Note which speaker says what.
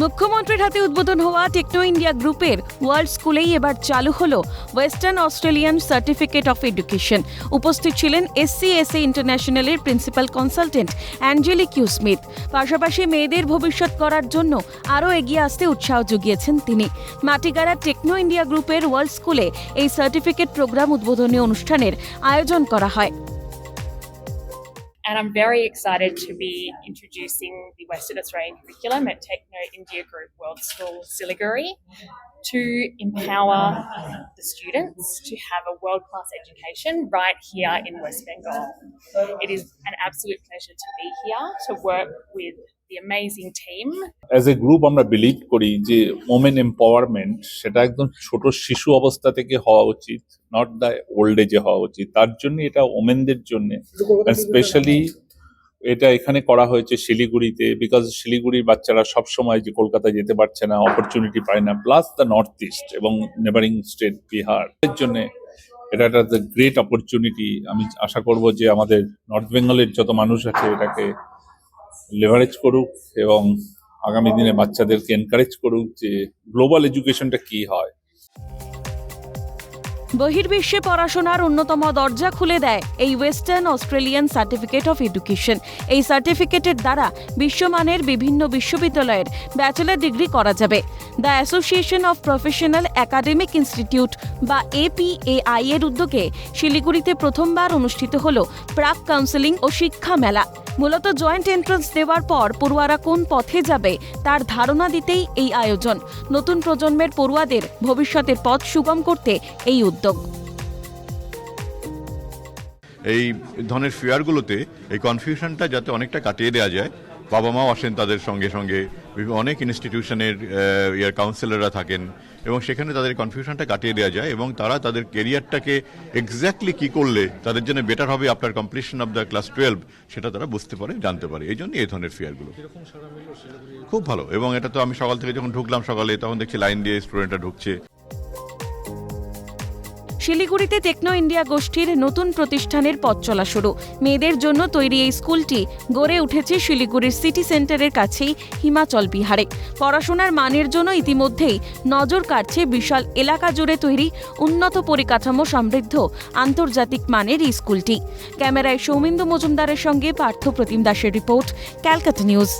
Speaker 1: মুখ্যমন্ত্রীর হাতে উদ্বোধন হওয়া টেকনো ইন্ডিয়া গ্রুপের ওয়ার্ল্ড স্কুলেই এবার চালু হলো Western Australian Certificate of Education. উপস্থিত ছিলেন SCSA ইন্টারন্যাশনালের principal consultant Angelique Q Smith. পাশাপাশি মেয়েদের ভবিষ্যৎ করার জন্য আরও এগিয়ে আসতে উৎসাহ জুগিয়েছেন তিনি। মাটিগাড়া টেকনো ইন্ডিয়া গ্রুপের ওয়ার্ল্ড স্কুলে এই সার্টিফিকেট প্রোগ্রাম উদ্বোধনী অনুষ্ঠানের আয়োজন করা হয়।
Speaker 2: And I'm very excited to be introducing the Western Australian curriculum at Techno India Group World School, Siliguri, to empower the students to have a world-class education right here in West Bengal. It is an absolute pleasure to be here to work with the amazing team.
Speaker 3: As a group আমরা believe করি যে women empowerment সেটা একদম ছোট শিশু অবস্থা থেকে হওয়া উচিত, নট দ্য ওল্ড এজে হওয়া উচিত। তার জন্য এটা ওমেনদের জন্য স্পেশালি এটা এখানে করা হয়েছে শিলিগুড়িতে, বিকজ শিলিগুড়ির বাচ্চারা সবসময় যে কলকাতায় যেতে পারছে না, অপরচুনিটি পায় না, প্লাস দ্য নর্থ ইস্ট এবং নেবারিং স্টেট বিহার এর জন্য এটা একটা গ্রেট অপরচুনিটি। আমি আশা করব যে আমাদের নর্থ বেঙ্গলের যত মানুষ আছে এটাকে লেভারেজ করুক এবং আগামী দিনে বাচ্চাদেরকে এনকারেজ করুক যে গ্লোবাল এডুকেশনটা কি হয়।
Speaker 1: বহির্বিশ্বে পড়াশোনার অন্যতম দরজা খুলে দেয় এই western Australian Certificate of education. এই সার্টিফিকেটের দ্বারা বিশ্বমানের বিভিন্ন বিশ্ববিদ্যালয়ের ব্যাচেলর ডিগ্রি করা যাবে। The association of professional academic institute বা APAI এর উদ্যোগে শিলিগুড়িতে প্রথমবার অনুষ্ঠিত হল প্রাক কাউন্সেলিং ও শিক্ষা মেলা। মূলত জয়েন্ট এন্ট্রান্স দেওয়ার পর পড়ুয়ারা কোন পথে যাবে তার ধারণা দিতেই এই আয়োজন। নতুন প্রজন্মের পড়ুয়াদের ভবিষ্যতের পথ সুগম করতে এই উদ্যোগ।
Speaker 4: এই ধরনের ফেয়ারগুলোতে এই কনফিউশনটা যাতে অনেকটা কাটিয়ে দেওয়া যায়। বাবা মাও আসেন তাদের সঙ্গে সঙ্গে, অনেক ইনস্টিটিউশনের কাউন্সিলররা থাকেন এবং সেখানে তাদের কনফিউশনটা কাটিয়ে দেওয়া যায় এবং তারা তাদের কেরিয়ারটাকে এক্স্যাক্টলি কি করলে তাদের জন্য বেটার হবে after completion of the class 12 সেটা তারা বুঝতে পারে, জানতে পারে। এই জন্য এই ধরনের ফেয়ারগুলো খুব ভালো। এবং এটা তো আমি সকাল থেকে যখন ঢুকলাম সকালে তখন দেখছি লাইন দিয়ে স্টুডেন্টরা ঢুকছে।
Speaker 1: শিলিগুড়িতে টেকনো ইন্ডিয়া গোষ্ঠীর নতুন প্রতিষ্ঠানের পথ চলা শুরু। মেয়েদের জন্য তৈরি এই স্কুলটি গড়ে উঠেছে শিলিগুড়ির সিটি সেন্টারের কাছেই হিমাচল বিহারে। পড়াশোনার মানের জন্য ইতিমধ্যেই নজর কাড়ছে বিশাল এলাকা জুড়ে তৈরি উন্নত পরিকাঠামো সমৃদ্ধ আন্তর্জাতিক মানের এই স্কুলটি। ক্যামেরায় সৌমেন্দু মজুমদারের সঙ্গে পার্থ প্রতিম দাসের রিপোর্ট, ক্যালকাটা নিউজ।